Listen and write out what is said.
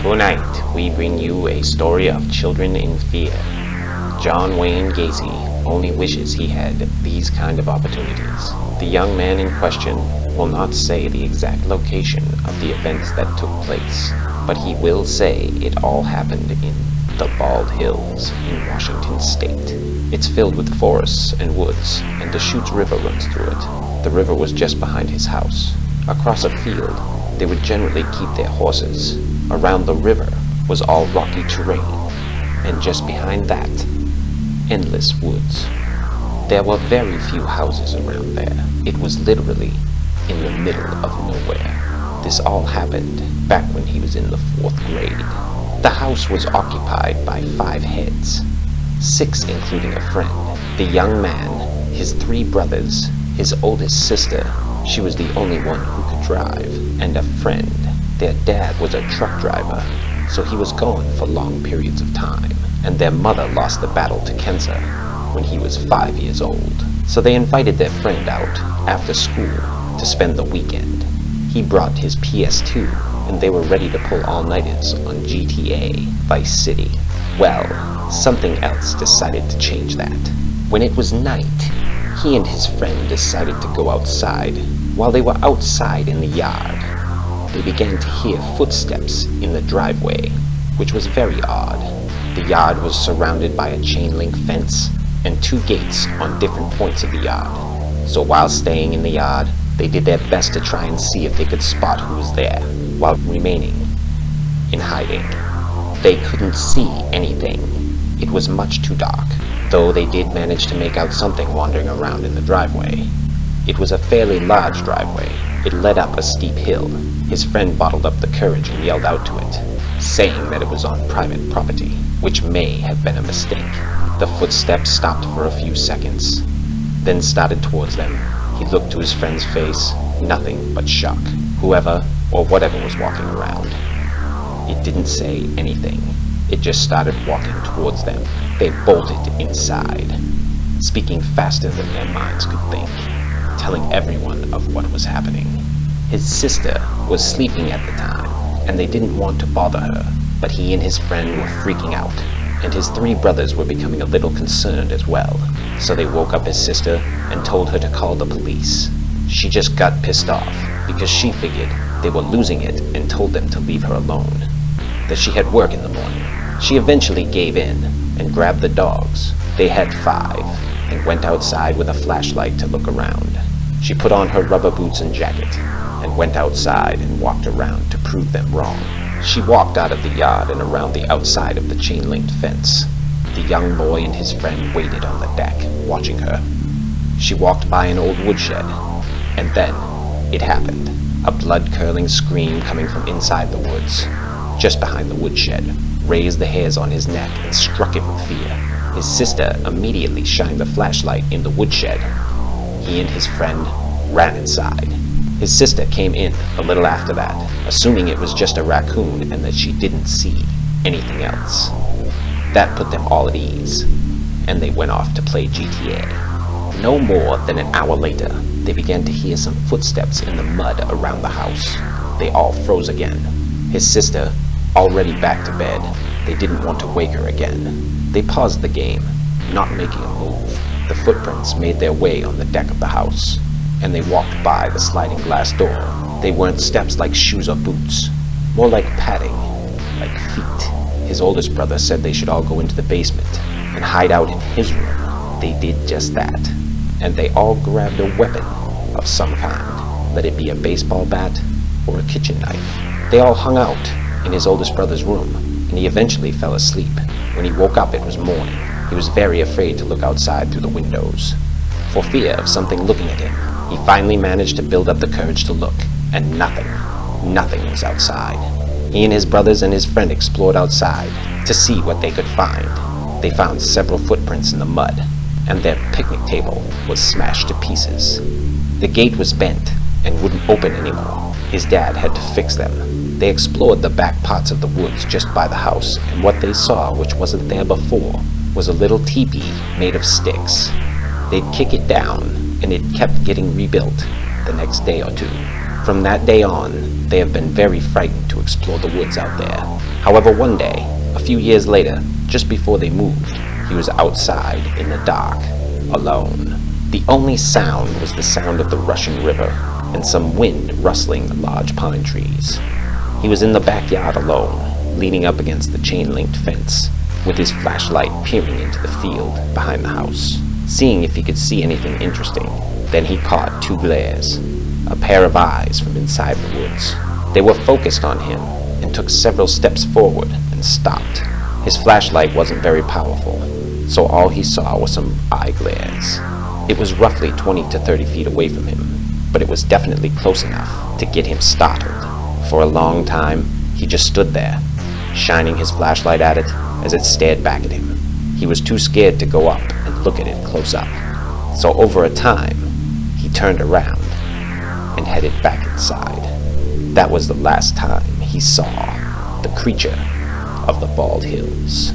Tonight, we bring you a story of children in fear. John Wayne Gacy only wishes he had these kind of opportunities. The young man in question will not say the exact location of the events that took place, but he will say it all happened in the Bald Hills in Washington State. It's filled with forests and woods, and the Chutes River runs through it. The river was just behind his house. Across a field, they would generally keep their horses. Around the river was all rocky terrain, and just behind that, endless woods. There were very few houses around there. It was literally in the middle of nowhere. This all happened back when he was in the 4th grade. The house was occupied by 5 heads, 6 including a friend. The young man, his 3 brothers, his oldest sister, she was the only one who could drive, and a friend. Their dad was a truck driver, so he was gone for long periods of time, and their mother lost the battle to cancer when he was 5 years old. So they invited their friend out after school to spend the weekend. He brought his PS2, and they were ready to pull all-nighters on GTA Vice City. Well, something else decided to change that. When it was night, he and his friend decided to go outside. While they were outside in the yard, they began to hear footsteps in the driveway, which was very odd. The yard was surrounded by a chain-link fence and 2 gates on different points of the yard. So while staying in the yard, they did their best to try and see if they could spot who was there, while remaining in hiding. They couldn't see anything. It was much too dark, though they did manage to make out something wandering around in the driveway. It was a fairly large driveway. It led up a steep hill. His friend bottled up the courage and yelled out to it, saying that it was on private property, which may have been a mistake. The footsteps stopped for a few seconds, then started towards them. He looked to his friend's face, nothing but shock. Whoever or whatever was walking around. It didn't say anything. It just started walking towards them. They bolted inside, speaking faster than their minds could think, telling everyone of what was happening. His sister was sleeping at the time, and they didn't want to bother her, but he and his friend were freaking out, and his 3 brothers were becoming a little concerned as well, so they woke up his sister and told her to call the police. She just got pissed off, because she figured they were losing it and told them to leave her alone, that she had work in the morning. She eventually gave in and grabbed the dogs. They had 5, and went outside with a flashlight to look around. She put on her rubber boots and jacket, and went outside and walked around to prove them wrong. She walked out of the yard and around the outside of the chain-linked fence. The young boy and his friend waited on the deck, watching her. She walked by an old woodshed, and then it happened. A blood-curdling scream coming from inside the woods, just behind the woodshed, raised the hairs on his neck and struck him with fear. His sister immediately shined the flashlight in the woodshed. He and his friend ran inside. His sister came in a little after that, assuming it was just a raccoon and that she didn't see anything else. That put them all at ease, and they went off to play GTA. No more than an hour later, they began to hear some footsteps in the mud around the house. They all froze again. His sister, already back to bed, they didn't want to wake her again. They paused the game, not making a move. The footprints made their way on the deck of the house, and they walked by the sliding glass door. They weren't steps like shoes or boots, more like padding, like feet. His oldest brother said they should all go into the basement and hide out in his room. They did just that, and they all grabbed a weapon of some kind, let it be a baseball bat or a kitchen knife. They all hung out in his oldest brother's room, and he eventually fell asleep. When he woke up, it was morning. He was very afraid to look outside through the windows, for fear of something looking at him. He finally managed to build up the courage to look, and nothing was outside. He and his brothers and his friend explored outside to see what they could find. They found several footprints in the mud, and their picnic table was smashed to pieces. The gate was bent and wouldn't open anymore. His dad had to fix them. They explored the back parts of the woods just by the house, and what they saw, which wasn't there before, was a little teepee made of sticks. They'd kick it down, and it kept getting rebuilt the next day or 2. From that day on, they have been very frightened to explore the woods out there. However, one day, a few years later, just before they moved, he was outside in the dark, alone. The only sound was the sound of the rushing river and some wind rustling the large pine trees. He was in the backyard alone, leaning up against the chain-linked fence, with his flashlight peering into the field behind the house, seeing if he could see anything interesting. Then he caught two glares, a pair of eyes from inside the woods. They were focused on him and took several steps forward and stopped. His flashlight wasn't very powerful, so all he saw was some eye glares. It was roughly 20 to 30 feet away from him, but it was definitely close enough to get him startled. For a long time, he just stood there, shining his flashlight at it as it stared back at him. He was too scared to go up and look at it close up. So over a time, he turned around and headed back inside. That was the last time he saw the creature of the Bald Hills.